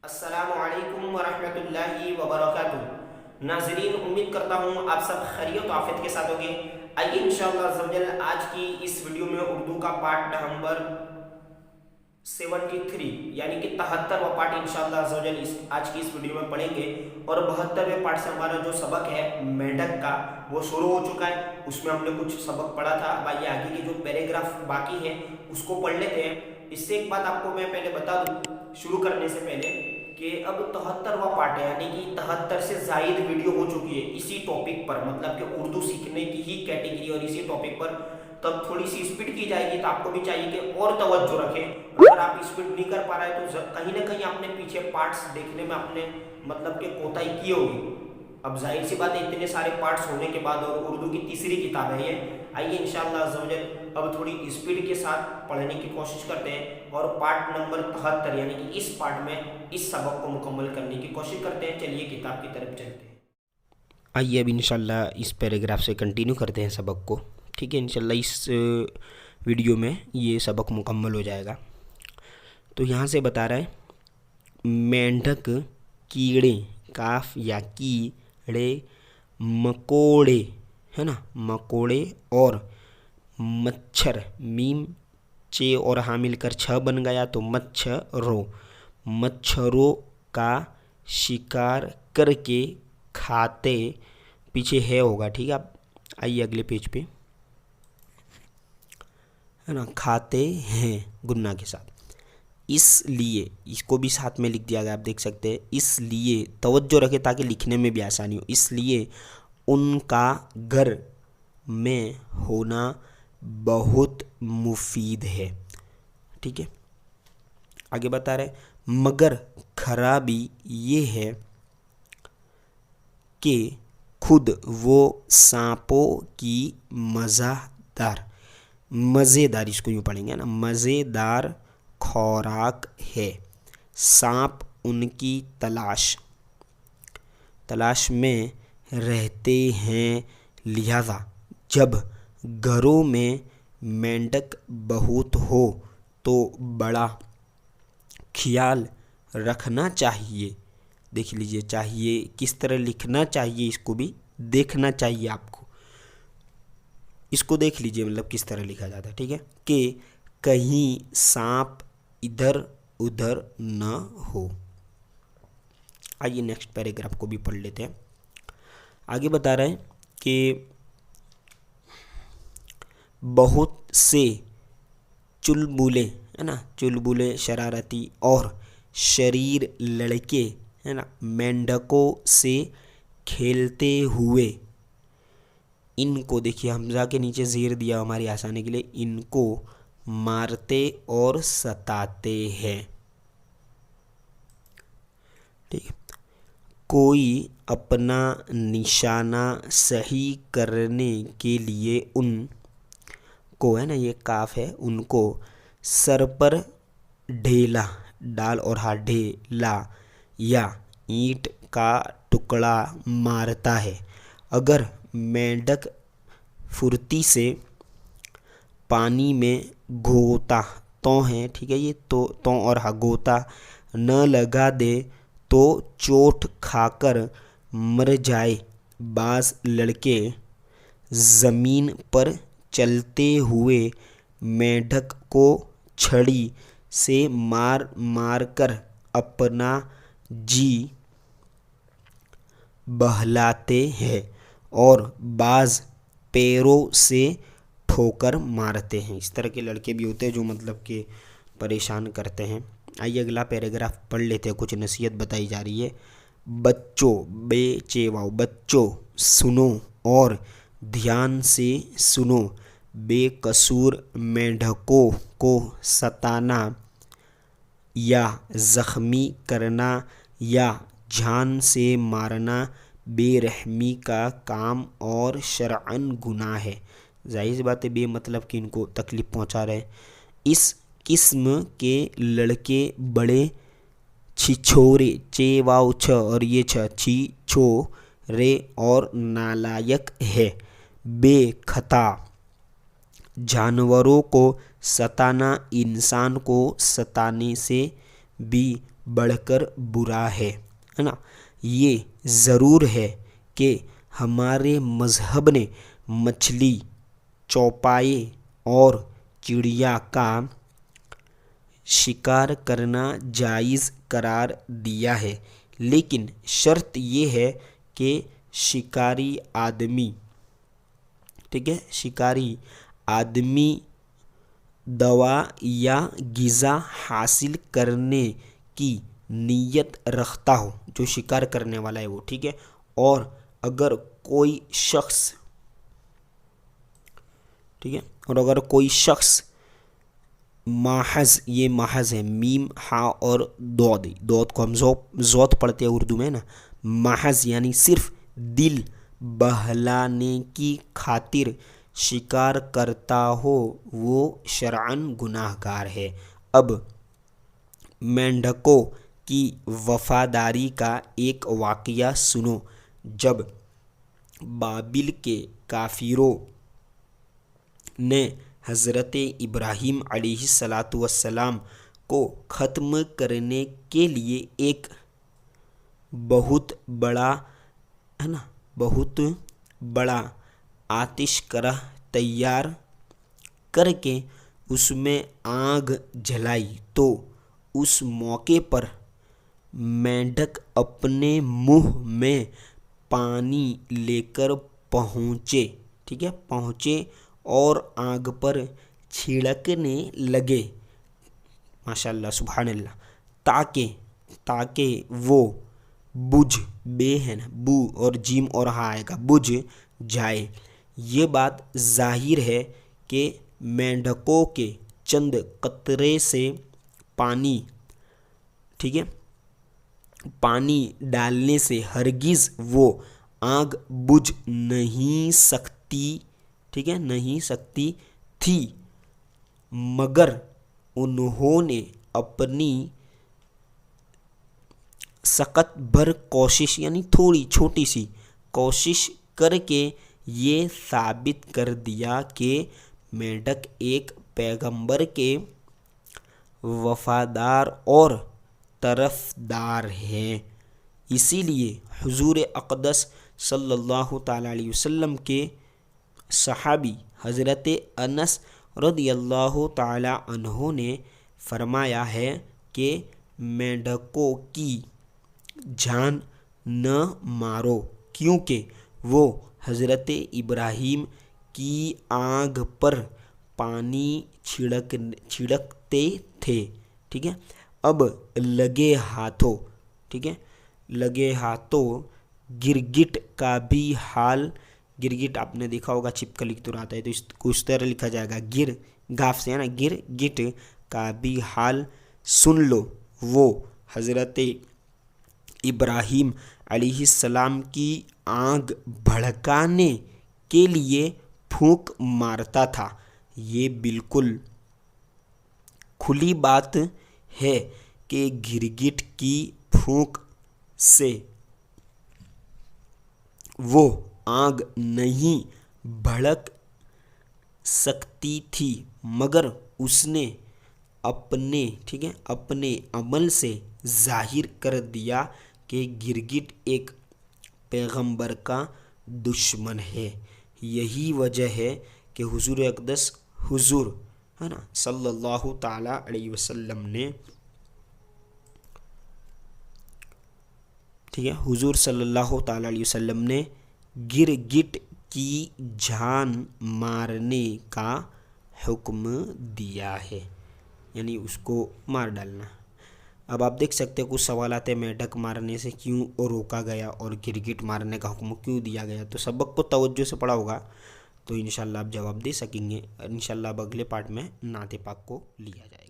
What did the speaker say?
अस्सलामुअलैकुम वरहमतुल्लाहि वबरकातुहू। नाज़रीन, उम्मीद करता हूँ आप सब खैरियत आफियत के साथ होंगे। आइए इंशाअल्लाह अज़्ज़वजल आज की इस वीडियो में उर्दू का पार्ट नंबर 73 यानी कि 73वां पार्ट इंशाअल्लाह अज़्ज़वजल आज की इस वीडियो में पढ़ेंगे। और 72वें पार्ट से हमारा जो सबक है मेंढक का वो शुरू हो चुका है। उसमें हमने कुछ सबक पढ़ा था। भाई आगे के जो पैराग्राफ बाकी है उसको पढ़ लेते हैं। इससे एक बात आपको मैं पहले बता दूं शुरू करने से पहले कि अब 73वां पार्ट है, यानी कि 73 से जायद वीडियो हो चुकी है इसी टॉपिक पर, मतलब कि उर्दू सीखने की ही कैटेगरी और इसी टॉपिक पर। तब थोड़ी सी स्पीड की जाएगी तो आपको भी चाहिए कि और तवज्जो रखें। अगर आप स्पीड नहीं कर पा रहे तो कहीं ना कहीं आपने पीछे पार्ट्स देखने में आपने मतलब कि कोताही की होगी। अब जाहिर सी बात है इतने सारे पार्ट्स होने के बाद, और उर्दू की तीसरी किताब है ये। आइए इंशाअल्लाह अज़्ज़वजल अब थोड़ी स्पीड के साथ पढ़ने की कोशिश करते हैं और पार्ट नंबर 73 यानी कि इस पार्ट में इस सबक को मुकम्मल करने की कोशिश करते हैं। चलिए किताब की तरफ चलते हैं। आइए अब इंशाल्लाह इस पैराग्राफ से कंटिन्यू करते हैं सबक को। ठीक है, इंशाल्लाह इस वीडियो में ये सबक मुकम्मल हो जाएगा। तो यहाँ से बता रहा है मेंढक कीड़े, काफ या कीड़े, मकोड़े, है ना, मकोड़े और मच्छर, मीम चे और हाँ मिलकर छ बन गया तो मच्छरों, मच्छरों का शिकार करके खाते, पीछे है होगा, ठीक है। आप आइए अगले पेज पे, है ना, खाते हैं गुन्ना के साथ। इसलिए इसको भी साथ में लिख दिया गया, आप देख सकते हैं। इसलिए तवज्जो रखें ताकि लिखने में भी आसानी हो। इसलिए उनका घर में होना बहुत मुफीद है। ठीक है, आगे बता रहे मगर खराबी ये है कि खुद वो सांपों की मज़ेदार, इसको यूँ पढ़ेंगे ना, मज़ेदार खुराक है। सांप उनकी तलाश में रहते हैं, लिहाजा जब घरों में मेंढक बहुत हो तो बड़ा ख्याल रखना चाहिए। देख लीजिए, चाहिए किस तरह लिखना चाहिए, इसको भी देखना चाहिए आपको। इसको देख लीजिए, मतलब किस तरह लिखा जाता है। ठीक है, कि कहीं सांप इधर उधर न हो। आइए नेक्स्ट पैराग्राफ को भी पढ़ लेते हैं। आगे बता रहे हैं कि बहुत से चुलबुले, है ना, चुलबुले शरारती और शरीर लड़के, है ना, मेंढकों से खेलते हुए, इनको देखिए हमजा के नीचे ज़ेर दिया हमारी आसानी के लिए, इनको मारते और सताते हैं। ठीक है, कोई अपना निशाना सही करने के लिए उनको, है ना, ये काफ है, उनको सर पर ढेला, डाल और हाथ ढेला या ईंट का टुकड़ा मारता है। अगर मेंढक फुर्ती से पानी में गोता तो है, ठीक है, ये तो और हा गोता न लगा दे तो चोट खाकर मर जाए। बास लड़के ज़मीन पर चलते हुए मेंढक को छड़ी से मार मार कर अपना जी बहलाते हैं और बाज पैरों से ठोकर मारते हैं। इस तरह के लड़के भी होते हैं जो मतलब कि परेशान करते हैं। आइए अगला पैराग्राफ पढ़ लेते हैं। कुछ नसीहत बताई जा रही है। बच्चों, बेचेवाओ, बच्चों सुनो और ध्यान से सुनो। बेकसूर मेंढकों को सताना या ज़ख्मी करना या जान से मारना बेरहमी का काम और शरअन गुनाह है। जाहिर सी बात है, बेमतलब कि इनको तकलीफ़ पहुंचा रहे हैं। इस किस्म के लड़के बड़े छिछोरे, चे वाव छ और ये छ, छिछोरे और नालायक है। बेखता जानवरों को सताना इंसान को सताने से भी बढ़कर बुरा है ना। ये ज़रूर है कि हमारे मज़हब ने मछली, चौपाए और चिड़िया का शिकार करना जायज़ करार दिया है, लेकिन शर्त ये है कि शिकारी आदमी, ठीक है, शिकारी आदमी दवा या ग़िज़ा हासिल करने की नीयत रखता हो, जो शिकार करने वाला है वो, ठीक है। और अगर कोई शख्स, ठीक है, और अगर कोई शख्स महज, ये महज है, मीम हा और दौद को हम ज़ौत पढ़ते हैं उर्दू में ना, महज यानी सिर्फ दिल बहलाने की खातिर शिकार करता हो, वो शरअन गुनाहगार है। अब मेंढकों की वफादारी का एक वाक़या सुनो। जब बाबिल के काफिरों ने हज़रत इब्राहीम अलैहिस्सलातु वस्सलाम को ख़त्म करने के लिए एक बहुत बड़ा, है ना, बहुत बड़ा आतिशकरह तैयार करके उसमें आग जलाई, तो उस मौके पर मेंढक अपने मुंह में पानी लेकर पहुँचे, ठीक है, पहुँचे और आग पर छिड़कने लगे, माशाल्लाह सुभान अल्लाह, ताकि वो बुझ, बे है ना, बू और जीम और हा आएगा, बुझ जाए। ये बात जाहिर है कि मेंढकों के चंद कतरे से पानी, ठीक है, पानी डालने से हरगिज़ वो आग बुझ नहीं सकती, ठीक है, नहीं सकती थी, मगर उन्होंने अपनी सख्त भर कोशिश, यानी थोड़ी छोटी सी कोशिश करके ये साबित कर दिया कि मेंढक एक पैगंबर के वफादार और तरफदार हैं। इसीलिए हुजूर अक़दस सल्लल्लाहु ताला अलैहि वसल्लम के सहाबी हज़रत अनस रदियल्लाहु ताला अन्हो ने फरमाया है कि मेंढकों की जान न मारो, क्योंकि वो हज़रत इब्राहीम की आग पर पानी छिड़कते थे, ठीक है। अब लगे हाथों, ठीक है, लगे हाथों गिरगिट का भी हाल, गिरगिट आपने देखा होगा छिपकली की तरह आता है, तो इसको इस तरह लिखा जाएगा, गिर गाफ से है ना, गिरगिट का भी हाल सुन लो। वो हज़रत इब्राहीम अलैहिस्सलाम की आग भड़काने के लिए फूंक मारता था। ये बिल्कुल खुली बात है कि गिरगिट की फूंक से वो आग नहीं भड़क सकती थी, मगर उसने अपने, ठीक है, अपने अमल से जाहिर कर दिया कि गिरगिट एक पैगंबर का दुश्मन है। यही वजह है कि हुजूर अक़दस, हुजूर, है ना, सल्लल्लाहु ताला अलैहि वसल्लम ने, ठीक है, हुजूर सल्लल्लाहु ताला अलैहि वसल्लम ने गिरगिट की जान मारने का हुक्म दिया है, यानी उसको मार डालना। अब आप देख सकते हैं कुछ सवाल आते हैं, मेंढक मारने से क्यों रोका गया और गिरगिट मारने का हुक्म क्यों दिया गया। तो सबक को तवज्जो से पढ़ा होगा तो इंशाल्लाह आप जवाब दे सकेंगे। इंशाल्लाह अब अगले पार्ट में नाते पाक को लिया जाए।